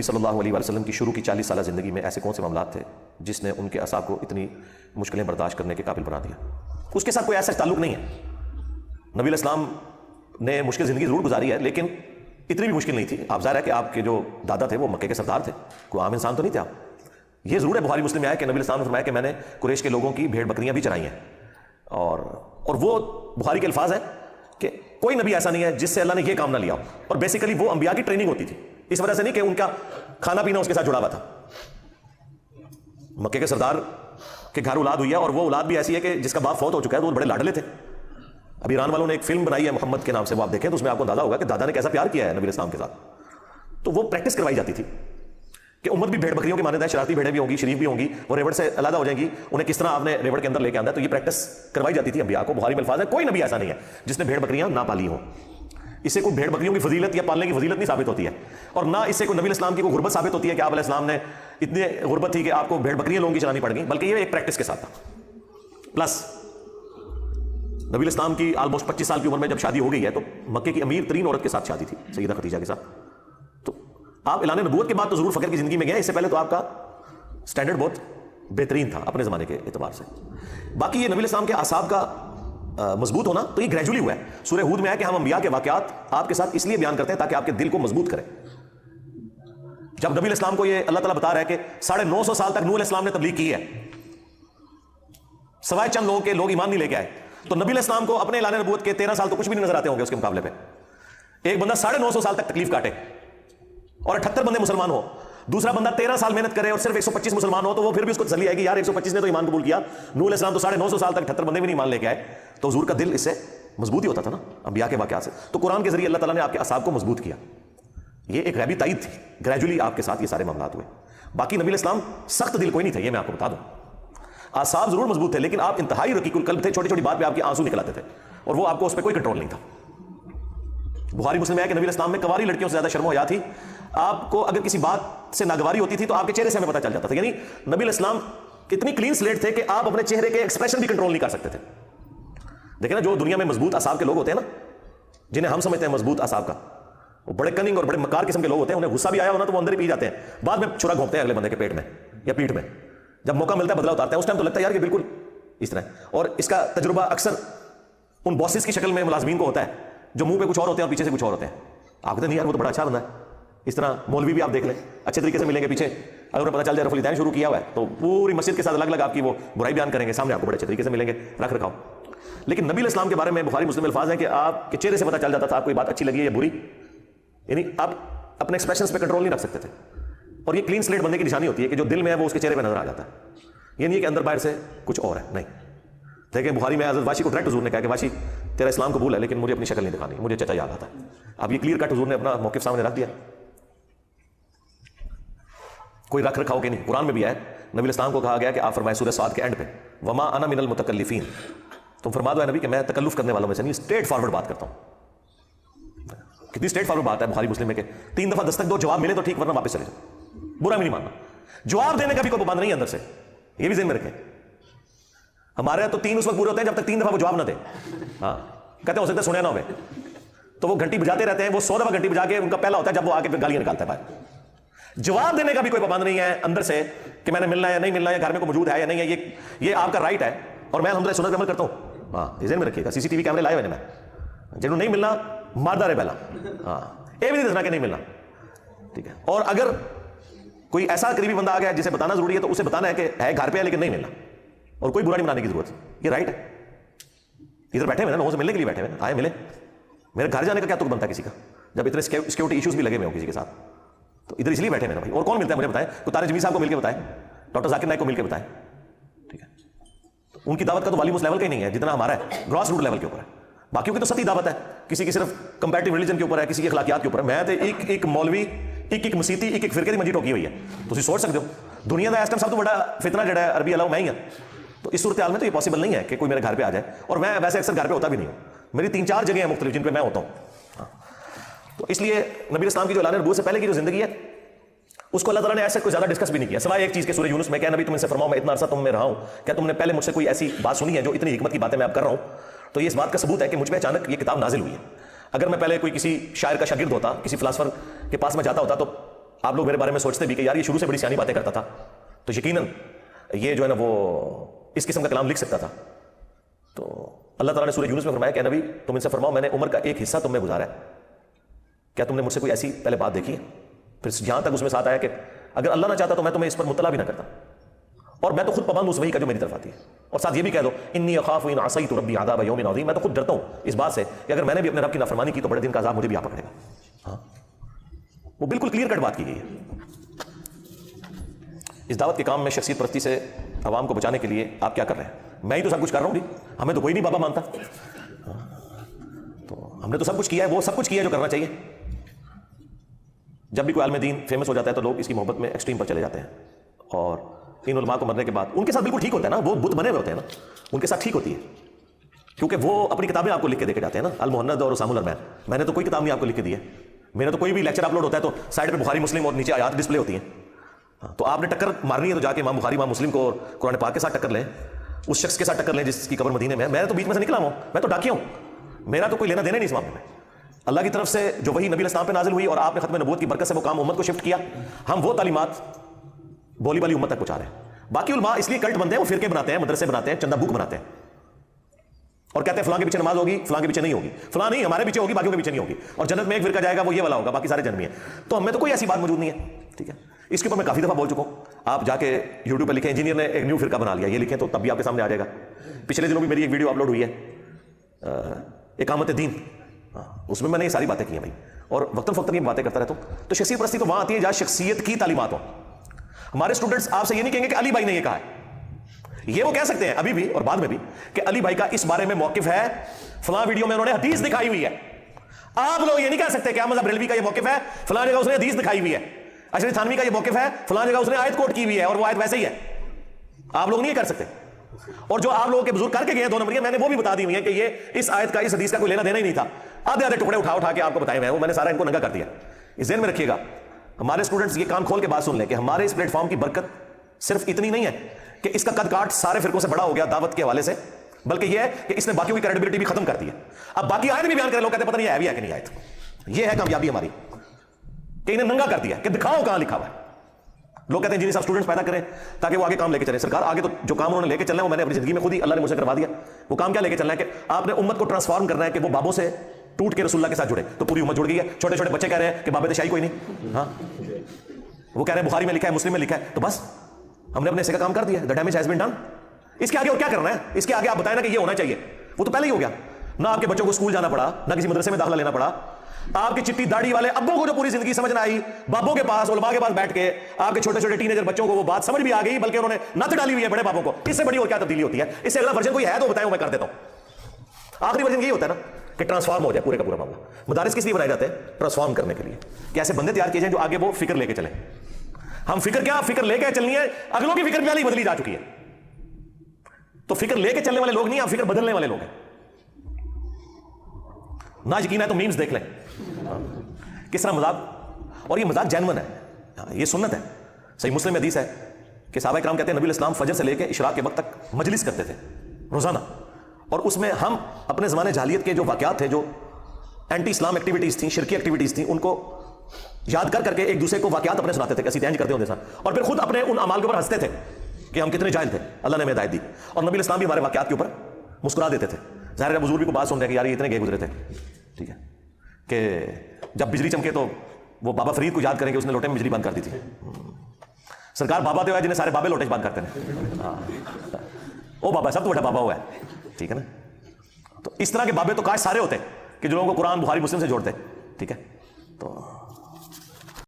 صلی اللہ علیہ وسلم کی شروع کی 40 سالہ زندگی میں ایسے کون سے معاملات تھے جس نے ان کے اعصاب کو اتنی مشکلیں برداشت کرنے کے قابل بنا دیا؟ اس کے ساتھ کوئی ایسا تعلق نہیں ہے. نبی علیہ السلام نے مشکل زندگی ضرور گزاری ہے لیکن اتنی بھی مشکل نہیں تھی. آپ ظاہر ہے کہ آپ کے جو دادا تھے وہ مکے کے سردار تھے, کوئی عام انسان تو نہیں تھے آپ. یہ ضرور ہے بخاری مسلم میں آیا کہ نبی علیہ السلام نے فرمایا کہ میں نے قریش کے لوگوں کی بھیڑ بکریاں بھی چرائی ہیں, اور وہ بخاری کے الفاظ ہیں کہ کوئی نبی ایسا نہیں ہے جس سے اللہ نے یہ کام نہ لیا ہو. اور بیسیکلی وہ انبیاء کی ٹریننگ ہوتی تھی, اس وجہ سے نہیں کہ ان کا کھانا پینا اس کے ساتھ جڑا ہوا تھا. مکے کے سردار کے گھر اولاد ہوئی ہے, اور وہ اولاد بھی ایسی ہے کہ جس کا باپ فوت ہو چکا ہے, تو وہ بڑے لاڈلے تھے. اب ایران والوں نے ایک فلم بنائی ہے محمد کے نام سے, وہ آپ دیکھیں تو اس میں آپ کو اندازہ ہوگا کہ دادا نے کیسا پیار کیا ہے نبی علیہ السلام کے ساتھ. تو وہ پریکٹس کروائی جاتی تھی کہ امت بھی بھیڑ بکریوں کے مانند ہے, شرارتی بھیڑیں بھی ہوں گی, شریف بھی ہوں گی, وہ ریوڑ سے علیحدہ ہو جائیں گی, انہیں کس طرح آپ نے ریوڑ کے اندر لے کے آنا ہے. تو یہ پریکٹس کروائی جاتی تھی انبیاء کو. بخاری میں الفاظ ہے کوئی نبی ایسا نہیں ہے جس نے بھیڑ بکریاں نہ پالی ہوں. اس سے کوئی بھیڑ بکریوں کی فضیلت یا پالنے کی فضیلت نہیں ثابت ہوتی ہے, اور نہ اس سے کوئی نبی علیہ السلام کی کوئی غربت ثابت ہوتی ہے کہ آپ علیہ السلام نے اتنی غربت تھی کہ آپ کو بھیڑ بکریاں لوگوں کی چلانی پڑ گئی, بلکہ یہ ایک پریکٹس کے ساتھ تھا. پلس نبی علیہ السلام کی آلموسٹ 25 سال کی عمر میں جب شادی ہو گئی ہے تو مکے کی امیر ترین عورت کے ساتھ شادی تھی, سیدہ خدیجہ کے ساتھ. تو آپ اعلان نبوت کے بعد تو ضرور فقر کی زندگی میں گئے, اس سے پہلے تو آپ کا سٹینڈرڈ بہت بہترین تھا اپنے زمانے کے اعتبار سے. باقی یہ نبی علیہ السلام کے اعصاب کا مضبوط ہونا تو یہ گریجولی ہوا ہے. سورہ ہود میں ہے کہ ہم انبیاء کے واقعات آپ کے ساتھ اس لیے بیان کرتے ہیں تاکہ آپ کے دل کو مضبوط کرے. جب نبی علیہ السلام کو یہ اللہ تعالیٰ بتا رہا ہے کہ 950 سال تک نوح علیہ السلام نے تبلیغ کی ہے, سوائے چند لوگوں کے لوگ ایمان نہیں لے کے آئے, تو نبی علیہ السلام کو اپنے اعلان نبوت کے 13 سال تو کچھ بھی نہیں نظر آتے ہوں گے اس کے مقابلے پہ. ایک بندہ 950 سال تک تکلیف کاٹے اور 78 بندے مسلمان ہو, دوسرا بندہ 13 سال محنت کرے اور صرف 125 مسلمان ہو, تو وہ پھر بھی اس کو تسلی آئے گی یار 125 نے تو ایمان قبول کیا, نوح علیہ السلام تو 950 سال تک 78 بندے بھی نہیں مان لے کے آئے. تو حضور کا دل اس سے مضبوط ہی ہوتا تھا نا انبیاء کے واقعات سے. تو قرآن کے ذریعے اللہ تعالیٰ نے آپ کے اعصاب کو مضبوط کیا. یہ ایک غیبی تائید تھی, گریجولی آپ کے ساتھ یہ سارے معاملات ہوئے. باقی نبی علیہ السلام سخت دل کوئی نہیں تھے, یہ میں آپ کو بتا دوں. اعصاب ضرور مضبوط تھے لیکن آپ انتہائی رقیق القلب تھے, چھوٹی چھوٹی بات پہ آپ کے آنسو نکل آتے تھے اور وہ آپ کو اس پہ کوئی کنٹرول نہیں تھا. بخاری مسلم میں ہے کہ نبی علیہ السلام میں کنواری لڑکیوں سے زیادہ شرم و حیا تھی. آپ کو اگر کسی بات سے ناگواری ہوتی تھی تو آپ کے چہرے سے ہمیں پتہ چل جاتا تھا. یعنی نبی علیہ السلام اتنی کلین سلیٹ تھے کہ آپ اپنے چہرے کے ایکسپریشن بھی کنٹرول نہیں کر سکتے تھے. دیکھیں نا جو دنیا میں مضبوط اعصاب کے لوگ ہوتے ہیں نا, جنہیں ہم سمجھتے ہیں مضبوط اعصاب کا, وہ بڑے کننگ اور بڑے مکار قسم کے لوگ ہوتے ہیں. انہیں غصہ بھی آیا ہونا تو وہ اندر ہی پی جاتے ہیں, بعد میں چھرا گھونپتے ہیں اگلے بندے کے پیٹ میں یا پیٹھ میں. جب موقع ملتا ہے بدلا اتارتے ہیں, اس ٹائم تو لگتا ہے یار کہ بالکل اس طرح. اور اس کا تجربہ اکثر ان باسز کی شکل میں ملازمین کو ہوتا ہے جو منہ پہ کچھ اور ہوتے ہیں اور پیچھے سے کچھ اور ہوتے ہیں. آپ کہتے ہیں نہیں یار وہ تو بڑا اچھا بندہ ہے. اس طرح مولوی بھی آپ دیکھ لیں اچھے طریقے سے ملیں گے, پیچھے اگر انہیں پتہ چل جائے رفع الدین شروع کیا ہوا ہے تو پوری مسجد کے ساتھ الگ الگ آپ کی وہ برائی بیان کریں گے, سامنے آپ کو بڑے اچھے طریقے سے ملیں گے, رکھ رکھاؤ. لیکن نبی علیہ السلام کے بارے میں بخاری مسلم الفاظ ہیں کہ آپ کے چہرے سے پتہ چل جاتا تھا آپ کو یہ بات اچھی لگی ہے یا بری. یعنی آپ اپنے ایکسپریشنز پہ کنٹرول نہیں رکھ سکتے تھے. اور یہ کلین سلیٹ بندے کی نشانی ہوتی ہے کہ جو دل میں ہے وہ اس کے چہرے پہ نظر آ جاتا ہے. یہ نہیں ہے کہ اندر باہر سے کچھ اور ہے, نہیں. دیکھیں بخاری میں حضرت واشی کو ڈائریکٹ حضور نے کہا کہ واشی تیرا اسلام قبول ہے لیکن مجھے اپنی شکل نہیں دکھانی, مجھے چچا یاد آتا ہے. اب یہ کلیئر کٹ حضور نے اپنا موقف سامنے رکھ دیا, کوئی رکھ رکھاؤ کہ نہیں. قرآن میں بھی ہے نبی علیہ السلام کو کہا گیا کہ آپ فرمائے سورہ صاد کے اینڈ پہ وما انا من المتکلفین, تم فرما دو اے نبی کہ میں تکلف کرنے والوں میں سے نہیں, اسٹریٹ فارورڈ بات کرتا ہوں. کتنی اسٹریٹ فارورڈ بات ہے بخاری مسلم میں کہ 3 دفعہ دستک دو, جواب ملے تو ٹھیک ورنہ واپس چلے جاؤ, برا بھی نہیں ماننا. جواب دینے کا بھی کوئی پابند نہیں ہے اندر سے, یہ بھی ذہن میں رکھیں. ہمارے تو 3 اس وقت پورے ہوتے ہیں جب تک 3 دفعہ وہ جواب نہ دے. ہاں کہتے ہیں ہو سکتا ہے سنے نہ ہوئے, تو وہ گھنٹی بجاتے رہتے ہیں. وہ 100 دفعہ گھنٹی بجا کے ان کا پہلا ہوتا ہے جب وہ آ کے گالیاں نکالتا ہے باہر. جواب دینے کا بھی کوئی پابند نہیں ہے اندر سے کہ میں نے ملنا ہے یا نہیں ملنا ہے, گھر میں کوئی موجود ہے یا نہیں ہے. یہ آپ کا رائٹ ہے اور میں الحمدللہ سنت پہ عمل کرتا ہوں. ہاں یہ ذہن میں رکھیے گا. CCTV کیمرے لائے ہوئے ہیں, میں جنہوں نہیں ملنا ماردہ رہے پہلا. ہاں یہ بھی نہیں دسنا کہ نہیں ملنا, ٹھیک ہے. اور اگر کوئی ایسا قریبی بندہ آ گیا جسے بتانا ضروری ہے تو اسے بتانا ہے کہ ہے گھر پہ ہے لیکن نہیں ملنا, اور کوئی برا نہیں بنانے کی ضرورت. یہ رائٹ ہے. ادھر بیٹھے ہوئے نا لوگوں سے ملنے کے لیے بیٹھے ہوئے, آئے ملے. میرے گھر جانے کا کیا تک بنتا ہے کسی کا جب اتنے سیکورٹی ایشوز بھی لگے ہوئے ہوں کسی کے ساتھ, تو ادھر اس لیے بیٹھے ہوئے نا بھائی. اور کون ملتا ہے مجھے بتائیں, تو طارق جمیل صاحب کو مل کے بتائیں, ڈاکٹر ذاکر نائک کو مل کے بتائیں, ٹھیک ہے. ان کی دعوت کا تو والیوم اس لیول کا ہی نہیں ہے جتنا ہمارا ہے, گراس روٹ لیول کے اوپر ہے. باقیوں کی تو سطحی دعوت ہے, کسی کی صرف کمپیریٹیو ریلیجن کے اوپر ہے, کسی کی اخلاقیات کے اوپر ہے. میں تو ایک مولوی ایک مسیتی ایک فرقے کی منجی ٹوکی ہوئی ہے. تم سوچ سکتے ہو دنیا کا اس ٹائم سب تو بڑا فتنہ جڑا ہے عربی علاوہ میں ہی ہوں. تو اس صورتحال میں تو یہ پاسبل نہیں ہے کہ کوئی میرے گھر پہ آ جائے, اور میں ویسے اکثر گھر پہ ہوتا بھی نہیں ہوں. میری 3-4 جگہیں ہیں مختلف جن پہ میں ہوتا ہوں. تو اس لیے نبی اسلام کی جو اعلان نبوت سے پہلے کی جو زندگی ہے اس کو اللہ تعالیٰ نے ایسے کوئی زیادہ ڈسکس بھی نہیں کیا, سوائے ایک چیز کے سورہ یونس میں, کیا نبی تم ان سے فرماؤ میں اتنا عرصہ تم میں رہا ہوں, کیا تم نے پہلے مجھ سے کوئی ایسی بات سنی ہے جو اتنی حکمت کی باتیں میں اب کر رہا ہوں. تو یہ اس بات کا ثبوت ہے کہ مجھ پہ اچانک یہ کتاب نازل ہوئی ہے. اگر میں پہلے کوئی کسی شاعر کا شاگرد ہوتا, کسی فلاسفر کے پاس میں جاتا ہوتا, تو آپ لوگ میرے بارے میں سوچتے بھی کہ یار یہ شروع سے بڑی سیانی باتیں کرتا تھا تو یقیناً یہ جو ہے نا وہ اس قسم کا کلام لکھ سکتا تھا. تو اللہ تعالیٰ نے سورہ یونس میں فرمایا کہ نبی تم ان سے فرماؤ میں نے عمر کا ایک حصہ تم میں گزارا ہے, کیا تم نے مجھ سے کوئی ایسی پہلے بات دیکھی ہے؟ پھر جہاں تک اس میں ساتھ آیا کہ اگر اللہ نہ چاہتا تو میں تمہیں اس پر مطلع بھی نہ کرتا, اور میں تو خود پابند ہوں اس وحی کا جو میری طرف آتی ہے. اور ساتھ یہ بھی کہہ دو انی اخاف ان عصیت ربی عذاب یوم عظیم, میں تو خود ڈرتا ہوں اس بات سے کہ اگر میں نے بھی اپنے رب کی نافرمانی کی تو بڑے دن کا عذاب مجھے بھی آ پکڑے گا. ہاں وہ بالکل کلیئر کٹ بات کی گئی ہے. اس دعوت کے کام میں شخصیت پرستی سے عوام کو بچانے کے لیے آپ کیا کر رہے ہیں؟ میں ہی تو سب کچھ کر رہا ہوں جی, ہمیں تو کوئی نہیں بابا مانتا, تو ہم نے تو سب کچھ کیا ہے, وہ سب کچھ کیا ہے جو کرنا چاہیے. جب بھی کوئی عالم دین فیمس ہو جاتا ہے تو لوگ اس کی محبت میں ایکسٹریم پر چلے جاتے ہیں, اور ان علماء کو مرنے کے بعد ان کے ساتھ بالکل ٹھیک ہوتا ہے نا, وہ بت بنے ہوئے ہوتے ہیں نا, ان کے ساتھ ٹھیک ہوتی ہے کیونکہ وہ اپنی کتابیں آپ کو لکھ کے دے کے جاتے ہیں نا, المہند اور اسام الرحمن. میں نے تو کوئی کتاب نہیں آپ کو لکھ کے دی ہے, میرا تو کوئی بھی لیکچر اپلوڈ ہوتا ہے تو سائڈ پہ بخاری مسلم اور نیچے آیات ڈسپلے ہوتی ہیں. تو آپ نے ٹکر مارنی ہے تو جا کے امام بخاری امام مسلم کو اور قرآن پاک کے ساتھ ٹکر لیں, اس شخص کے ساتھ ٹکر لیں جس کی قبر مدینے میں ہے. میں تو بیچ میں سے نکلا ہوں, میں تو ڈاکیا ہوں, میرا تو کوئی لینا دینا نہیں اس معاملے میں. اللہ کی طرف سے جو وہی نبی علیہ السلام پہ نازل ہوئی اور آپ نے ختم نبوت کی برکت سے وہ کام امت کو شفٹ کیا, ہم وہ تعلیمات بولی بالی امت تک پہنچا رہے ہیں. باقی علماء اس لیے کلٹ بنتے ہیں, وہ فرقے بناتے ہیں, مدرسے بناتے ہیں, چندہ بک بناتے ہیں اور کہتے ہیں فلاں کے پیچھے نماز ہوگی, فلاں کے پیچھے نہیں ہوگی, فلاں نہیں ہمارے پیچھے ہوگی, باقیوں کے پیچھے نہیں ہوگی, اور جنت میں ایک فرقہ جائے گا وہ یہ والا ہوگا, باقی سارے جنمی ہیں. تو ہم میں تو کوئی ایسی بات موجود نہیں ہے. ٹھیک ہے, اس کے اوپر میں کافی دفعہ بول چکا ہوں. آپ جا کے یوٹیوب پہ لکھیں انجینئر نے ایک نیو فرقہ بنا لیا, یہ لکھیں تو تب بھی آپ کے سامنے آ جائے گا. پچھلے دنوں بھی میری ایک ویڈیو اپلوڈ ہوئی ہے اقامت دین, اس میں نے یہ ساری باتیں کی ہیں بھائی, اور وقتاً فوقتاً یہ باتیں کرتا رہتا ہوں. تو شخصیت پرستی تو وہاں آتی ہے جہاں شخصیت کی تعلیمات ہوں. ہمارے اسٹوڈنٹس آپ سے یہ نہیں کہیں گے کہ علی بھائی نے یہ کہا ہے, یہ وہ کہہ سکتے ہیں ابھی بھی اور بعد میں بھی کہ علی بھائی کا اس بارے میں موقف ہے, فلاں ویڈیو میں انہوں نے حدیث دکھائی ہوئی ہے. آپ لوگ یہ نہیں کہہ سکتے کہ احمد بریلوی کا یہ موقف ہے, فلاں جگہ اس نے حدیث دکھائی ہوئی ہے. اشرف تھانوی کا یہ موقف ہے, فلاں جگہ اس نے آیت کوٹ کی ہوئی ہے اور وہ آیت ویسے ہی ہے. آپ لوگ نہیں کر سکتے. اور جو آپ لوگوں کے بزرگ کر کے گئے ہیں 2 نمبر, میں نے وہ بھی بتا دی ہوئی ہے کہ یہ اس آیت کا اس حدیث کا کوئی لینا دینا ہی نہیں تھا. آدھے آدھے ٹکڑے اٹھا کے آپ کو بتائے ہوئے ہیں, وہ میں نے سارا ان کو ننگا کر دیا. اس ذہن میں رکھیے گا, ہمارے اسٹوڈنٹس یہ کان کھول کے بات سن لیں کہ ہمارے اس پلیٹ فارم کی برکت صرف اتنی نہیں ہے کہ اس کا قد کاٹ سارے فرقوں سے بڑا ہو گیا دعوت کے حوالے سے, بلکہ یہ ہے کہ اس نے باقیوں کی کریڈیبلٹی بھی ختم کر دی ہے. اب باقی آیت بھی بیان کریں, لوگ کہتے ہیں پتہ نہیں ہے بھی ہے کہ نہیں آیت. یہ ہے کامیابی ہماری کہ انہیں ننگا کر دیا کہ دکھاؤ کہاں لکھا ہوا ہے. لوگ کہتے ہیں جنہیں صاحب اسٹوڈنٹس پیدا کریں تاکہ وہ آگے کام لے کے چلیں. سرکار آگے تو جو کام انہوں نے لے کے چلنا ہے وہ میں نے اپنی زندگی میں خود ہی اللہ نے مجھے کروا دیا. وہ کام کیا لے کے چلنا ہے کہ آپ نے امت کو ٹرانسفارم کرنا ہے کہ وہ بابوں سے ٹوٹ کے رسول اللہ کے ساتھ جڑے. تو پوری امت جڑ گئی ہے. چھوٹے چھوٹے بچے کہہ رہے ہیں کہ بابے شاہی کوئی نہیں, ہاں وہ کہہ رہے ہیں بخاری میں لکھا ہے, مسلم میں لکھا ہے, تو بس ہم نے اپنے حصے کا کام کر دیا. the damage has been done. اس کے آگے اور کیا کرنا ہے؟ اس کے آگے آپ بتائیں نا کہ یہ ہونا چاہیے, وہ تو پہلے ہی ہو گیا. نہ آپ کے بچوں کو اسکول جانا پڑا, نہ کسی مدرسے میں داخلہ لینا پڑا. آپ کی چٹی داڑھی والے ابوں کو جو پوری زندگی سمجھ نہ آئی, بابوں کے پاس علماء کے پاس بیٹھ کے آپ کے چھوٹے چھوٹے ٹینیجر بچوں کو وہ بات سمجھ بھی آ گئی, بلکہ انہوں نے نت ڈالی ہوئی ہے بڑے بابوں کو. اس سے بڑی اور کیا تبدیلی ہوتی ہے؟ اس سے اگلا ورژن کوئی ہے تو بتائیں, وہ میں کر دیتا ہوں. آخری ورژن یہی ہوتا ہے نا کہ ٹرانسفارم ہو جائے پورے کا پورا معاملہ. مدارس کس لیے بنائے جاتے ہیں؟ ٹرانسفارم کرنے کے لیے, کہ ایسے بندے تیار کیے جائیں جو آگے وہ فکر لے کے چلیں. ہم فکر کیا فکر لے کے چلنی ہے, اگلوں کی فکر پہلے ہی بدلی جا چکی ہے. تو فکر لے کے چلنے والے لوگ نہیں, آپ فکر بدلنے والے لوگ ہیں. نہ یقین ہے تو میمز دیکھ لیں کس طرح مذاق, اور یہ مذاق جینون ہے, یہ سنت ہے. صحیح مسلم میں حدیث ہے کہ صحابہ کرام کہتے ہیں نبی علیہ السلام فجر سے لے کے اشراق کے وقت تک مجلس کرتے تھے روزانہ, اور اس میں ہم اپنے زمانے جاہلیت کے جو واقعات تھے, جو اینٹی اسلام ایکٹیویٹیز تھیں, شرکی ایکٹیویٹیز تھیں, ان کو یاد کر کے ایک دوسرے کو واقعات اپنے سناتے تھے, کسی تینج کرتے ہوتے سن, اور پھر خود اپنے ان اعمال کے اوپر ہنستے تھے کہ ہم کتنے جاہل تھے, اللہ نے ہمیں ہدایت دی. اور نبی علیہ السلام بھی ہمارے واقعات کے اوپر مسکرا دیتے تھے. ظاہر ہے بزرگ بھی کو بات سن رہے ہیں کہ یار یہ اتنے گئے گزرے تھے. ٹھیک ہے, کہ جب بجلی چمکے تو وہ بابا فرید کو یاد کریں کہ اس نے لوٹے میں بجلی بند کر دی تھی. سرکار بابا تو ہے جنہیں سارے بابے لوٹے بند کرتے ہیں, وہ بابا سب تو بڑا بابا ہوا ہے. ٹھیک ہے نا, تو اس طرح کے بابے تو کاش سارے ہوتے کہ جو لوگوں کو قرآن بخاری مسلم سے جوڑتے. ٹھیک ہے, تو